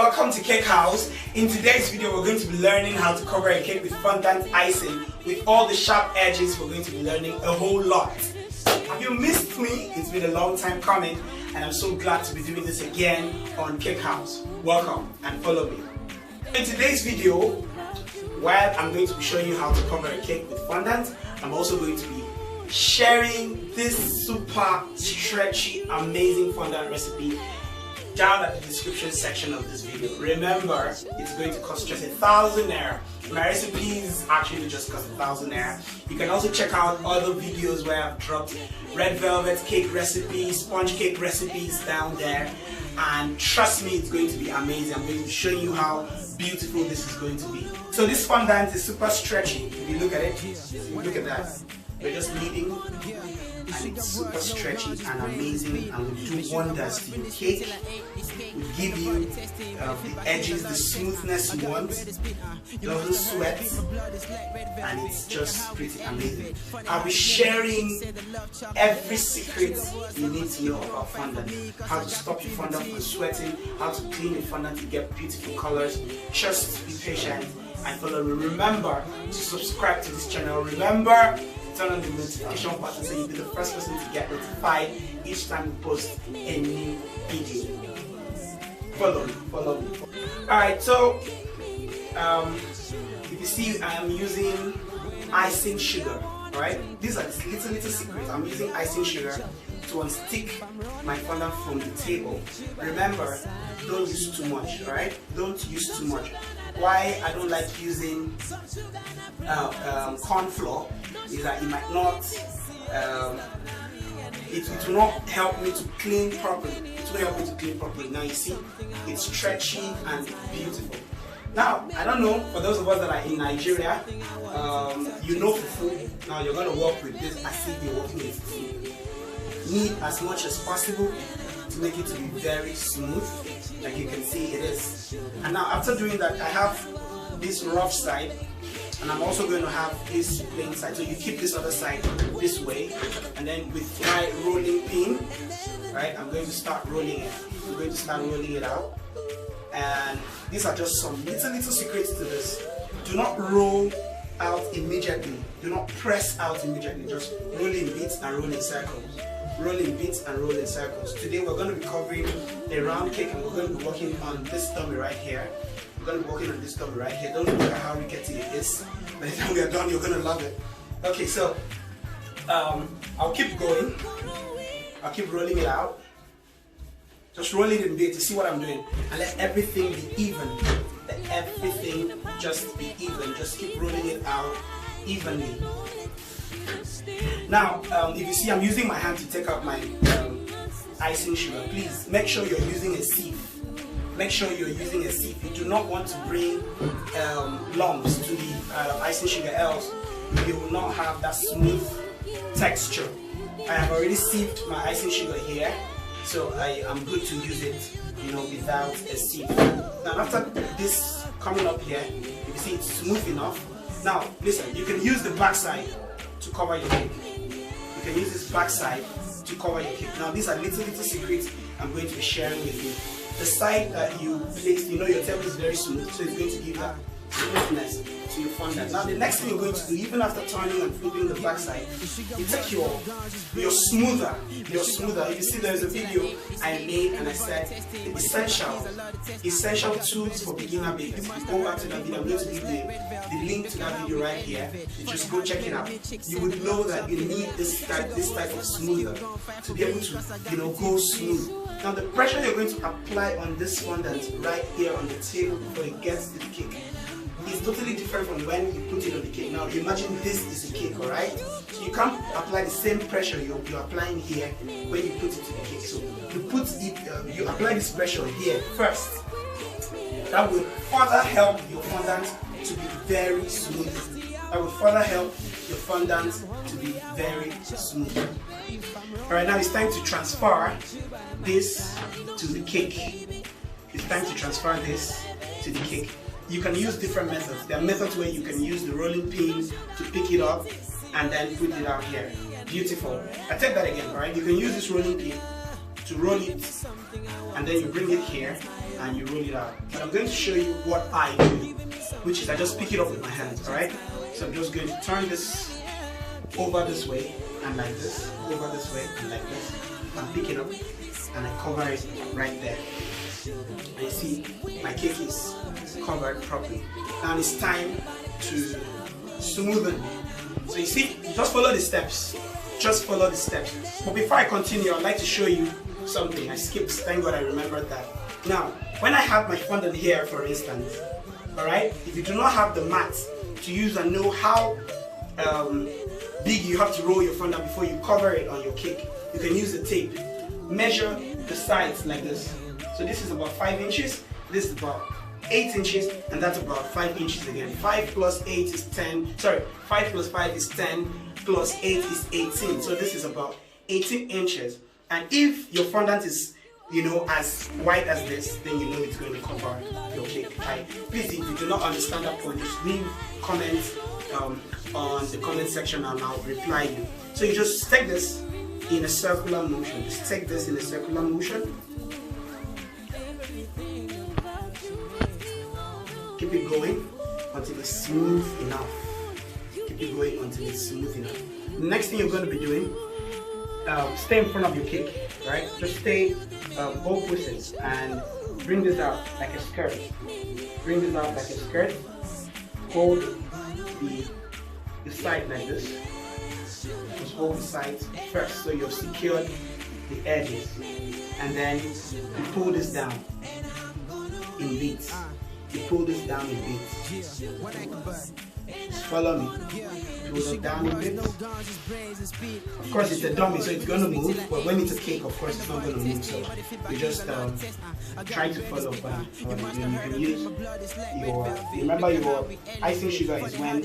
welcome to Cakehows. In today's video we're going to be learning how to cover a cake with fondant icing. With all the sharp edges we're going to be learning a whole lot. Have you missed me? It's been a long time coming and I'm so glad to be doing this again on Cakehows. Welcome and follow me. In today's video, while I'm going to be showing you how to cover a cake with fondant, I'm also going to be sharing this super stretchy, amazing fondant recipe down at the description section of this video. Remember, it's going to cost just 1,000 naira. My recipes actually just cost 1,000 naira. You can also check out other videos where I've dropped red velvet cake recipes, sponge cake recipes down there, and trust me, it's going to be amazing. I'm going to show you how beautiful this is going to be. So this fondant is super stretchy. If you look at it, look at that. We're just kneading and it's super stretchy and amazing and will do wonders to your cake. Will give you the edges, the smoothness you want, doesn't sweat, and it's just pretty amazing. I'll be sharing every secret you need to know about fondant. How to stop your fondant from sweating, how to clean your fondant to get beautiful colors. Just be patient and follow me. Remember to subscribe to this channel. Remember, turn on the notification button so you'll be the first person to get notified each time we post a new video. Follow me. Alright, so if you see, I am using icing sugar, right? These are the little secrets. I'm using icing sugar to unstick my fondant from the table. Remember, don't use too much, right? Don't use too much. Why I don't like using corn flour is that it might not, it will not help me to clean properly. It will help me to clean properly. Now you see, it's stretchy and beautiful. Now, I don't know, for those of us that are in Nigeria, you know fufu. Now you're going to work with this as if you're working with fufu. Knead as much as possible to make it to be very smooth. Like you can see it is. And now after doing that, I have this rough side and I'm also going to have this plain side. So you keep this other side this way, and then with my rolling pin, right, I'm going to start rolling it. I'm going to start rolling it out. And these are just some little secrets to this. Do not roll out immediately. Do not press out immediately. Just roll in bits and roll in circles. Roll in bits and roll in circles. Today we're going to be covering a round cake and we're going to be working on this dummy right here. We're going to be working on this dummy right here. Don't look at how rickety it is. By the time we are done, you're going to love it. Okay, so I'll keep going. I'll keep rolling it out. Just roll it in bits. You see what I'm doing? And let everything be even. Let everything just be even. Just keep rolling it out evenly. Now, if you see, I'm using my hand to take out my icing sugar. Please make sure you're using a sieve. Make sure you're using a sieve. You do not want to bring lumps to the icing sugar, else you will not have that smooth texture. I have already sieved my icing sugar here, so I am good to use it, without a sieve. Now, after this coming up here, you see it's smooth enough. Now, listen, you can use the back side to cover your cake. You can use this back side to cover your cake. Now these are little secrets I'm going to be sharing with you. The side that you place, your table is very smooth, so it's going to give that smoothness to your fondant. Now the next thing you're going to do, even after turning and flipping the back side, you take your smoother. You see, there's a video I made and I said essential tools for beginner bakers. Go back to that video. I'm going to give the link to that video right here. You just go check it out. You would know that you need this type of smoother to be able to go smooth. Now the pressure you're going to apply on this fondant right here on the table before it gets to the cake is totally different from when you put it on the cake. Now imagine this is a cake, alright? So you can't apply the same pressure you're applying here when you put it to the cake. So you apply this pressure here first. That will further help your fondant to be very smooth. That will further help your fondant to be very smooth. Alright, now it's time to transfer this to the cake. It's time to transfer this to the cake. You can use different methods. There are methods where you can use the rolling pin to pick it up and then put it out here. Beautiful. I take that again, alright? You can use this rolling pin to roll it and then you bring it here and you roll it out. But I'm going to show you what I do, which is I just pick it up with my hands, alright? So I'm just going to turn this over this way and like this, over this way and like this, and pick it up and I cover it right there. And you see my cake is covered properly. Now it's time to smoothen. So you see, just follow the steps. Just follow the steps. But before I continue, I'd like to show you something. I skipped, thank God I remembered that. Now, when I have my fondant here, for instance, alright, if you do not have the mat to use and know how big you have to roll your fondant before you cover it on your cake, you can use the tape. Measure the sides like this. So this is about 5 inches, this is about 8 inches, and that's about 5 inches again. 5 plus 8 is 10, sorry, 5 plus 5 is 10, plus 8 is 18. So this is about 18 inches. And if your fondant is, you know, as wide as this, then you know it's going to cover your cake. Right? Please, if you do not understand that point, just leave comments on the comment section and I'll reply you. So you just take this in a circular motion. Just take this in a circular motion. Keep it going until it's smooth enough. Keep it going until it's smooth enough. The next thing you're going to be doing, stay in front of your cake, right? Just stay opposite and bring this out like a skirt. Bring this out like a skirt. Hold the side like this. Just hold the sides first so you've secured the edges. And then you pull this down in beats. You pull this down in beats. Just follow me. Pull it down in beats. Of course, it's a dummy, so it's going to move. But when it's a cake, of course, it's not going to move. So you just try to follow what I'm doing. You can use remember your icing sugar is when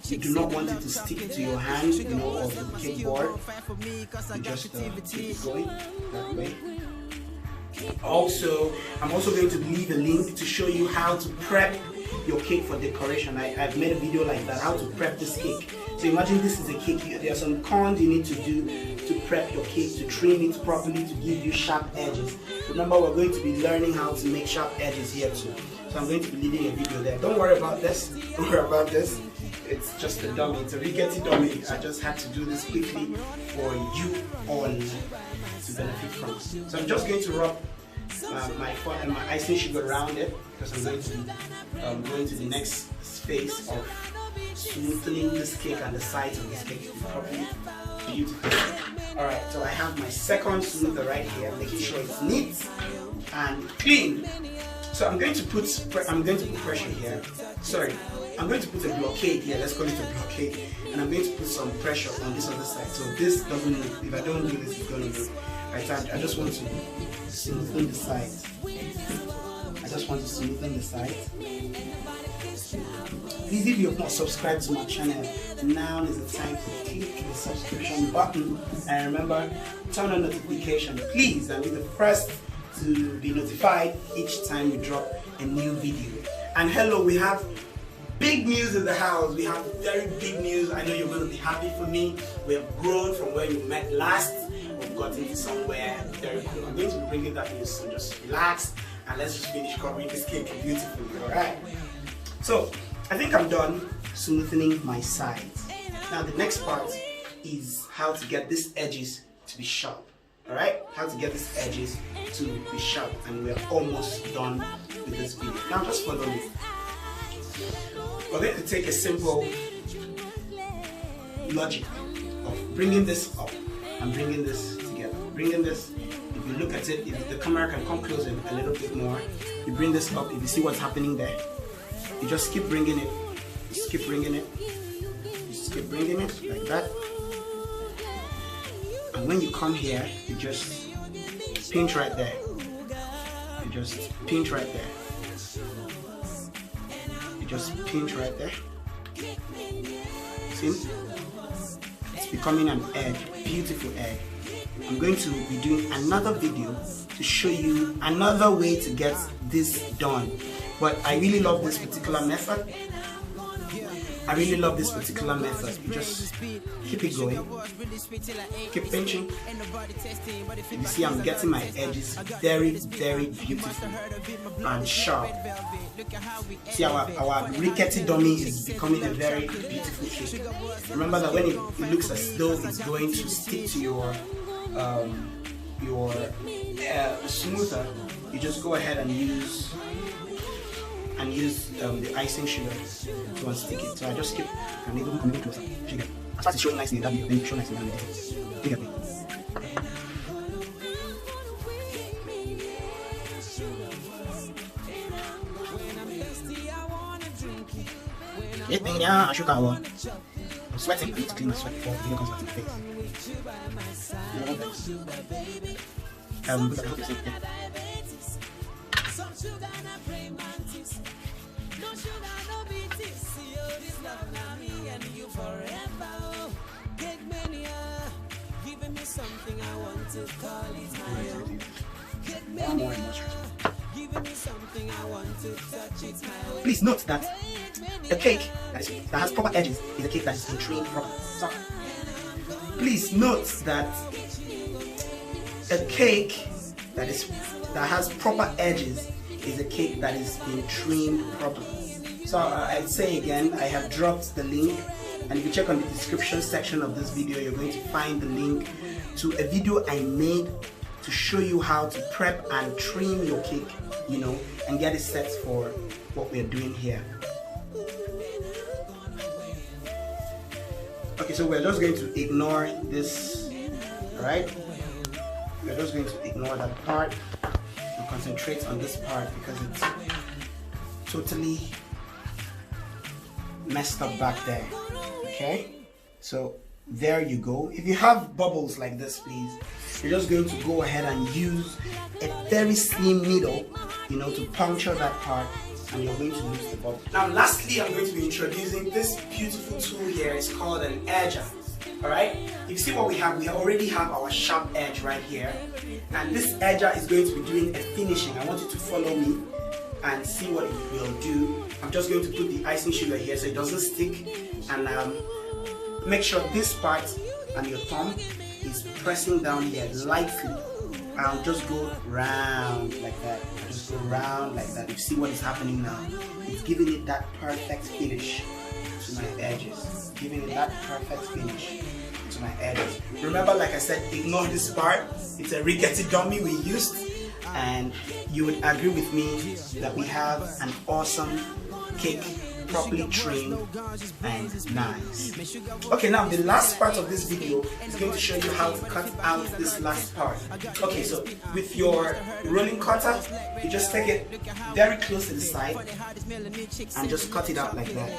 you do not want it to stick to your hand, you know, or to the cake board. You just keep it going that way. Also, I'm also going to leave a link to show you how to prep your cake for decoration. I've made a video like that, how to prep this cake. So imagine this is a cake. There are some cons you need to do to prep your cake, to trim it properly, to give you sharp edges. Remember, we're going to be learning how to make sharp edges here too. So I'm going to be leaving a video there. Don't worry about this. Don't worry about this. It's just a dummy. It's a rickety dummy. I just had to do this quickly for you all to benefit from. So I'm just going to rub my icing sugar around it because I'm going to go into the next phase of smoothing this cake and the sides of this cake to be properly beautiful. Alright, so I have my second smoother right here, making sure it's neat and clean. So I'm going to put pressure here. Sorry, I'm going to put a blockade here. Let's call it a blockade, and I'm going to put some pressure on this other side. So this doesn't move. If I don't do this, it's going to move. Right, so I just want to smoothen the sides. I just want to smoothen the sides. Please, if you have not subscribed to my channel, now is the time to click the subscription button. And remember, turn on notification, please, and be the first to be notified each time we drop a new video. And hello, we have big news in the house. We have very big news. I know you're going to be happy for me. We have grown from where you met last. We've gotten to somewhere very cool. I'm going to be bringing that news, so just relax and let's just finish covering this cake beautifully. Alright, so I think I'm done smoothing my sides. Now the next part is how to get these edges to be sharp. Alright, how to get these edges to be sharp, and we're almost done with this video. Now just follow me. We're going to take a simple logic of bringing this up and bringing this together. Bringing this, if you look at it, if the camera can come closer a little bit more, you bring this up, if you see what's happening there, you just keep bringing it, just keep bringing it, just keep bringing it like that. And when you come here, you just pinch right there. You just pinch right there. You just pinch right there. See? It's becoming an egg, beautiful egg. I'm going to be doing another video to show you another way to get this done. But I really love this particular method. I really love this particular method. You just keep it going, keep pinching. You see I'm getting my edges very, very beautiful and sharp. See our rickety dummy is becoming a very beautiful cake. Remember that when it looks as though it's going to stick to your smoother, you just go ahead and use the icing sugar to unstick it. So I just keep and even come a little closer. Sugar. As far as it's showing nicely in that video, then you show nicely in that video. You get me? CakeMania, I shook our I'm sweating. I need to clean my sweat before the video comes back to the face. Look at the yeah. Please note that a cake that has proper edges is a cake that has been trained properly. So, please note that a cake that has proper edges is a cake that is being trained properly. So I'd say again, I have dropped the link, and if you check on the description section of this video, you're going to find the link to a video I made to show you how to prep and trim your cake, you know, and get it set for what we're doing here. Okay, so we're just going to ignore this, right? We're just going to ignore that part and concentrate on this part because it's totally messed up back there. Okay, so there you go. If you have bubbles like this, please, you're just going to go ahead and use a very slim needle, you know, to puncture that part, and you're going to lose the bubble. Now lastly, I'm going to be introducing this beautiful tool here. It's called an edger. Alright, you see what we already have our sharp edge right here, and this edger is going to be doing a finishing. I want you to follow me and see what it will do. I'm just going to put the icing sugar here so it doesn't stick, and make sure this part and your thumb is pressing down here lightly. I'll just go round like that. I'll just go round like that. You see what is happening now? It's giving it that perfect finish to my edges. Giving it that perfect finish to my edges. Remember, like I said, ignore this part. It's a rickety dummy we used, and you would agree with me that we have an awesome cake, properly trained and nice. Okay, now the last part of this video is going to show you how to cut out this last part. Okay, so with your rolling cutter, you just take it very close to the side and just cut it out like that.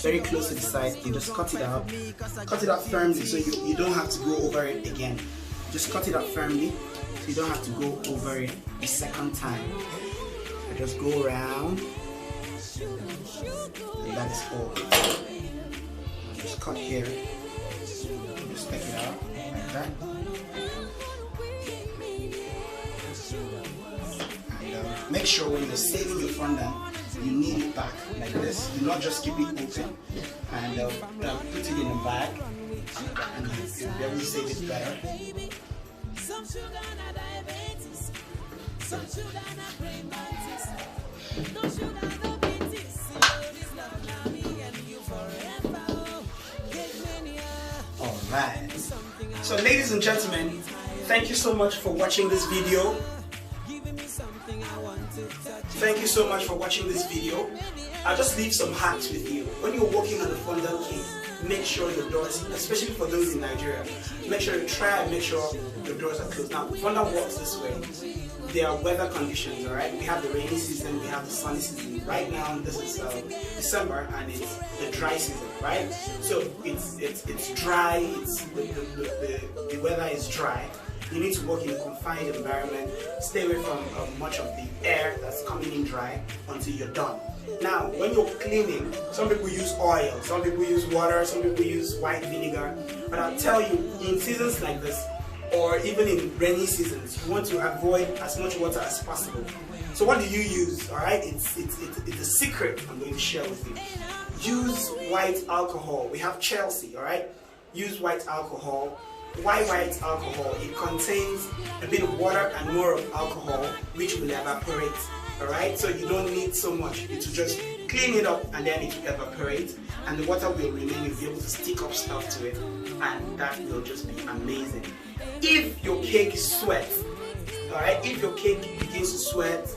Very close to the side, you just cut it out firmly so you don't have to go over it again. Just cut it out firmly so you don't have to go over it a second time. I just go around. And that is all. Just cut here. Just take it out like that. And make sure when you're saving your fondant, you knead it back like this. Do not just keep it open. And put it in a bag, and you'll be able to save it better. Alright, so ladies and gentlemen, thank you so much for watching this video. Thank you so much for watching this video. I'll just leave some hacks with you. When you're working on the fondant cake, make sure your doors, especially for those in Nigeria, make sure you try and make sure your doors are closed. Now, fondant works this way. There are weather conditions, alright? We have the rainy season, we have the sunny season. Right now, this is December, and it's the dry season, right? So it's dry, the weather is dry. You need to work in a confined environment. Stay away from much of the air that's coming in dry until you're done. Now, when you're cleaning, some people use oil, some people use water, some people use white vinegar. But I'll tell you, in seasons like this, or even in rainy seasons, you want to avoid as much water as possible. So what do you use? Alright, it's a secret I'm going to share with you. Use white alcohol. We have Chelsea, alright? Use white alcohol. Why white alcohol? It contains a bit of water and more of alcohol, which will evaporate. Alright, so you don't need so much. It will just clean it up and then it will evaporate, and the water will remain. You'll be able to stick up stuff to it, and that will just be amazing. If your cake sweats, alright, if your cake begins to sweat,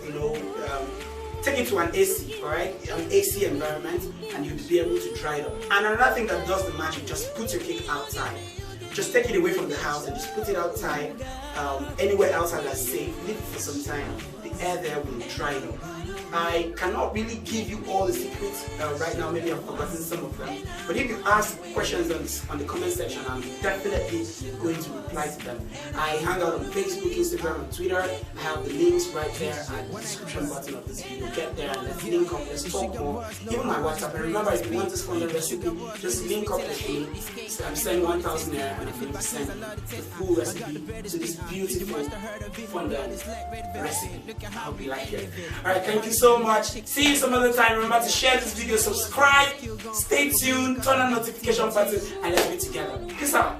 take it to an AC, alright, an AC environment, and you'll be able to dry it up. And another thing that does the magic, just put your cake outside. Just take it away from the house and just put it outside, anywhere outside that's safe. Leave it for some time. The air there will dry it up. I cannot really give you all the secrets right now. Maybe I've forgotten some of them. But if you ask questions on the comment section, I'm definitely going to reply to them. I hang out on Facebook, Instagram, and Twitter. I have the links right there at the description button of this video. Get there and let's link up, let's talk more. Even my WhatsApp. And remember, if you want this fondant recipe, just link up with me. So I'm sending 1,000 naira and I'm going to send the full recipe to this beautiful fondant recipe. I hope you like it. Alright, thank you so much. See you some other time. Remember to share this video, subscribe, stay tuned, turn on notification button, and let's be together. Peace out.